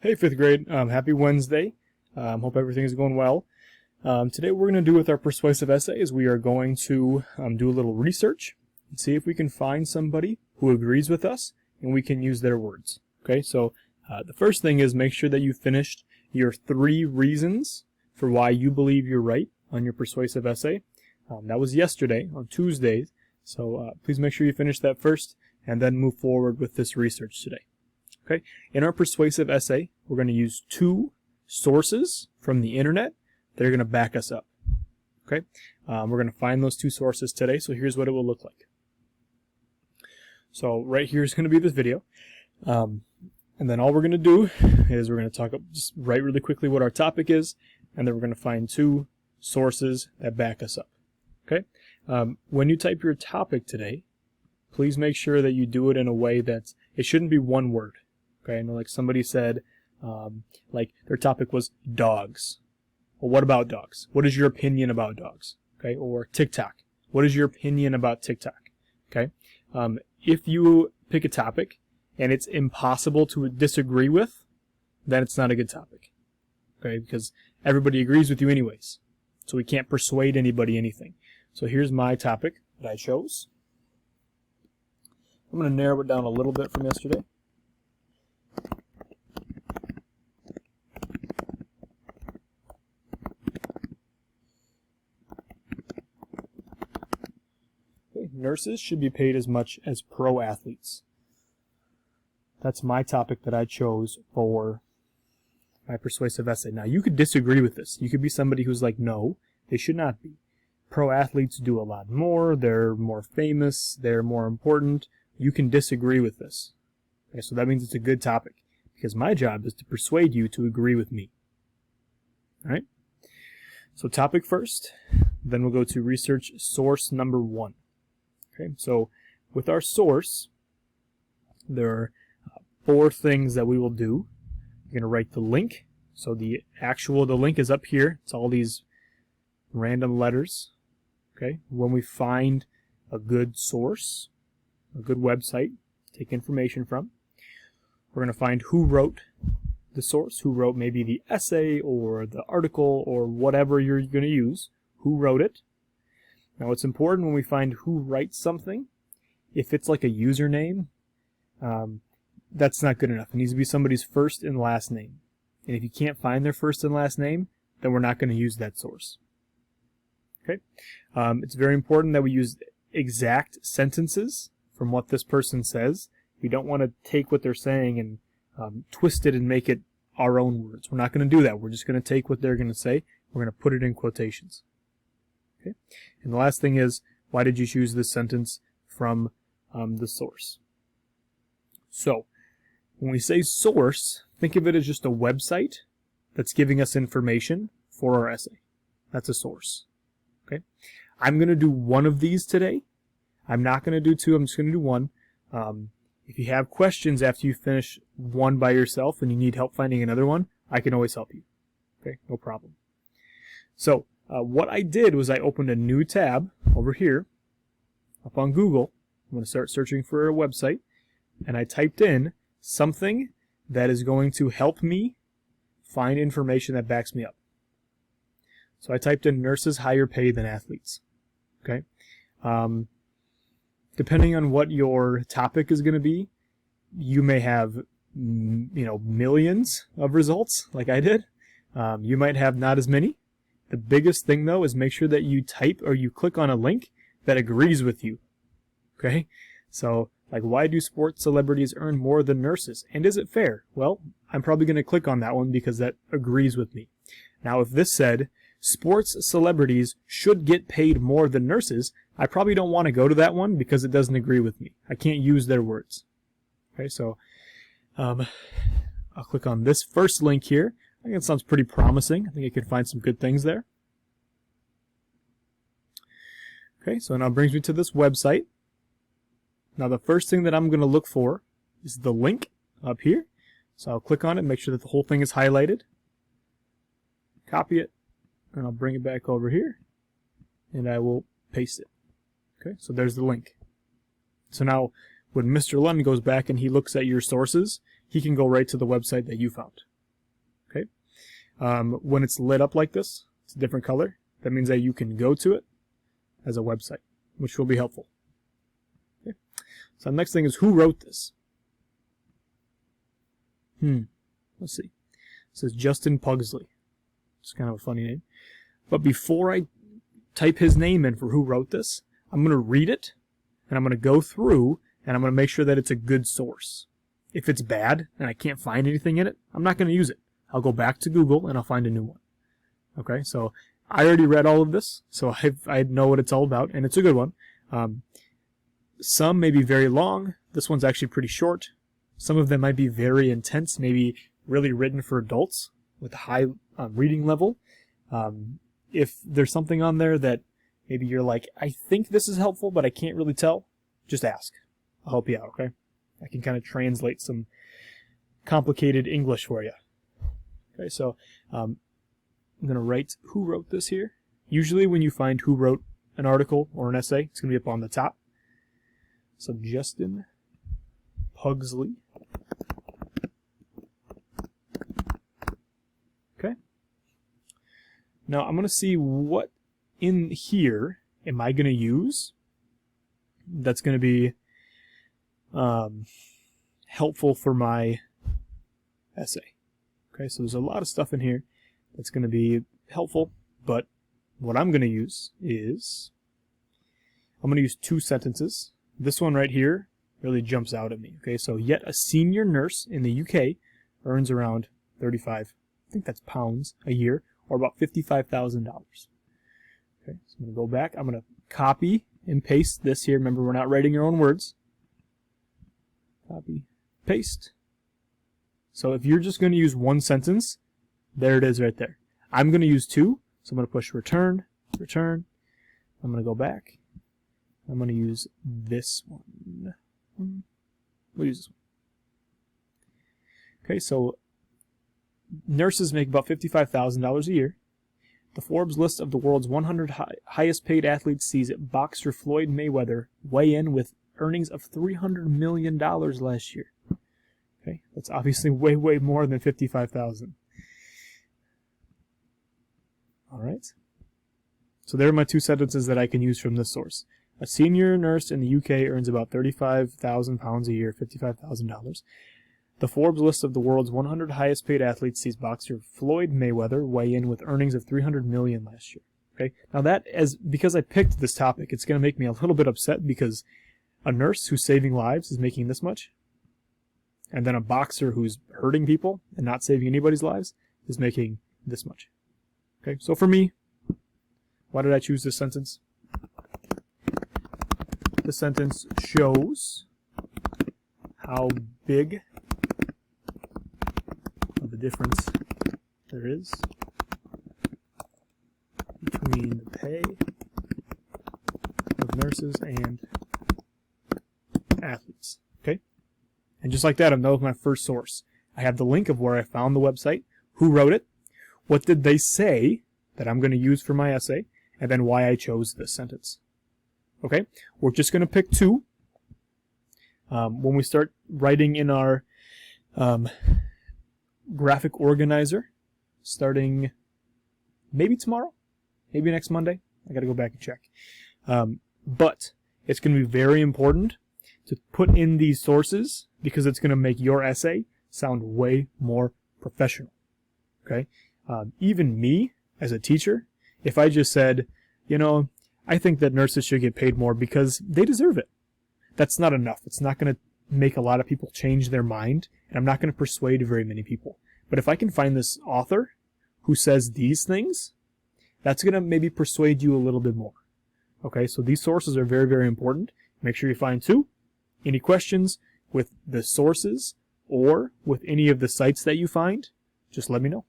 Hey, fifth grade. Happy Wednesday. Hope everything is going well. Today what we're going to do with our persuasive essay is we are going to do a little research and see if we can find somebody who agrees with us and we can use their words. Okay, so the first thing is make sure that you finished your 3 reasons for why you believe you're right on your persuasive essay. That was yesterday on Tuesday, so please make sure you finish that first and then move forward with this research today. Okay, in our persuasive essay, we're going to use 2 sources from the internet that are going to back us up. Okay, we're going to find those 2 sources today, so here's what it will look like. So right here is going to be this video, and then all we're going to do is we're going to just write really quickly what our topic is, and then we're going to find 2 sources that back us up. Okay, when you type your topic today, please make sure that you do it in a way that it shouldn't be one word. Okay, I know like somebody said, like their topic was dogs. Well, what about dogs? What is your opinion about dogs? Okay, or TikTok. What is your opinion about TikTok? Okay, if you pick a topic and it's impossible to disagree with, then it's not a good topic. Okay, because everybody agrees with you anyways, so we can't persuade anybody anything. So here's my topic that I chose. I'm going to narrow it down a little bit from yesterday. Nurses should be paid as much as pro athletes. That's my topic that I chose for my persuasive essay. Now, you could disagree with this. You could be somebody who's like, no, they should not be. Pro athletes do a lot more. They're more famous. They're more important. You can disagree with this. Okay, so that means it's a good topic, because my job is to persuade you to agree with me. All right? So topic first, then we'll go to research source number 1. Okay, so with our source, there are 4 things that we will do. You're going to write the link. So the link is up here. It's all these random letters. Okay, when we find a good source, a good website, take information from, we're going to find who wrote the source, who wrote maybe the essay or the article or whatever you're going to use, who wrote it. Now, it's important when we find who writes something, if it's like a username, that's not good enough. It needs to be somebody's first and last name. And if you can't find their first and last name, then we're not going to use that source. Okay? It's very important that we use exact sentences from what this person says. We don't want to take what they're saying and twist it and make it our own words. We're not going to do that. We're just going to take what they're going to say. We're going to put it in quotations. Okay? And the last thing is, why did you choose this sentence from the source? So, when we say source, think of it as just a website that's giving us information for our essay. That's a source. Okay? I'm going to do one of these today. I'm not going to do 2. I'm just going to do 1. If you have questions after you finish one by yourself and you need help finding another one, I can always help you. Okay? No problem. So, what I did was I opened a new tab over here up on Google. I'm going to start searching for a website, and I typed in something that is going to help me find information that backs me up. So I typed in nurses higher pay than athletes. Okay, depending on what your topic is going to be, you may have millions of results like I did. You might have not as many. The biggest thing, though, is make sure that you type or you click on a link that agrees with you. Okay? So, like, why do sports celebrities earn more than nurses? And is it fair? Well, I'm probably going to click on that one because that agrees with me. Now, if this said, sports celebrities should get paid more than nurses, I probably don't want to go to that one because it doesn't agree with me. I can't use their words. Okay, so I'll click on this first link here. I think it sounds pretty promising. I think I could find some good things there. Okay, so now it brings me to this website. Now the first thing that I'm going to look for is the link up here. So I'll click on it, make sure that the whole thing is highlighted. Copy it, and I'll bring it back over here, and I will paste it. Okay, so there's the link. So now when Mr. Lund goes back and he looks at your sources, he can go right to the website that you found. when it's lit up like this, it's a different color. That means that you can go to it as a website, which will be helpful. Okay. So the next thing is, who wrote this? Let's see. It says Justin Pugsley. It's kind of a funny name. But before I type his name in for who wrote this, I'm going to read it, and I'm going to go through, and I'm going to make sure that it's a good source. If it's bad and I can't find anything in it, I'm not going to use it. I'll go back to Google and I'll find a new one. Okay, so I already read all of this, so I know what it's all about, and it's a good one. Some may be very long. This one's actually pretty short. Some of them might be very intense, maybe really written for adults with a high reading level. If there's something on there that maybe you're like, I think this is helpful, but I can't really tell, just ask. I'll help you out, okay? I can kind of translate some complicated English for you. Okay, so I'm going to write who wrote this here. Usually when you find who wrote an article or an essay, it's going to be up on the top. So Justin Pugsley. Okay. Now I'm going to see what in here am I going to use that's going to be helpful for my essay. Okay, so there's a lot of stuff in here that's going to be helpful, but what I'm going to use is, I'm going to use 2 sentences. This one right here really jumps out at me. Okay, so yet a senior nurse in the UK earns around 35, I think that's pounds, a year, or about $55,000. Okay, so I'm going to go back. I'm going to copy and paste this here. Remember, we're not writing your own words. Copy, paste. So if you're just going to use 1 sentence, there it is right there. I'm going to use 2, so I'm going to push return, return. I'm going to go back. I'm going to use this one. We'll use this one. Okay, so nurses make about $55,000 a year. The Forbes list of the world's 100 highest paid athletes sees boxer Floyd Mayweather weigh in with earnings of $300 million last year. Okay, that's obviously way, way more than $55,000. All right. So there are my 2 sentences that I can use from this source. A senior nurse in the UK earns about £35,000 a year, $55,000. The Forbes list of the world's 100 highest paid athletes sees boxer Floyd Mayweather weigh in with earnings of $300 million last year. Okay. Now because I picked this topic, it's going to make me a little bit upset because a nurse who's saving lives is making this much, and then a boxer who's hurting people and not saving anybody's lives is making this much. Okay, so for me, why did I choose this sentence? This sentence shows how big of a difference there is between the pay of nurses and athletes. Okay? And just like that, I'm done with my first source. I have the link of where I found the website, who wrote it, what did they say that I'm going to use for my essay, and then why I chose this sentence. Okay? We're just going to pick 2. When we start writing in our graphic organizer, starting maybe tomorrow, maybe next Monday. I got to go back and check. But it's going to be very important to put in these sources because it's going to make your essay sound way more professional. Okay? Even me, as a teacher, if I just said, you know, I think that nurses should get paid more because they deserve it, that's not enough. It's not going to make a lot of people change their mind, and I'm not going to persuade very many people. But if I can find this author who says these things, that's going to maybe persuade you a little bit more. Okay, so these sources are very, very important. Make sure you find 2. Any questions with the sources or with any of the sites that you find, just let me know.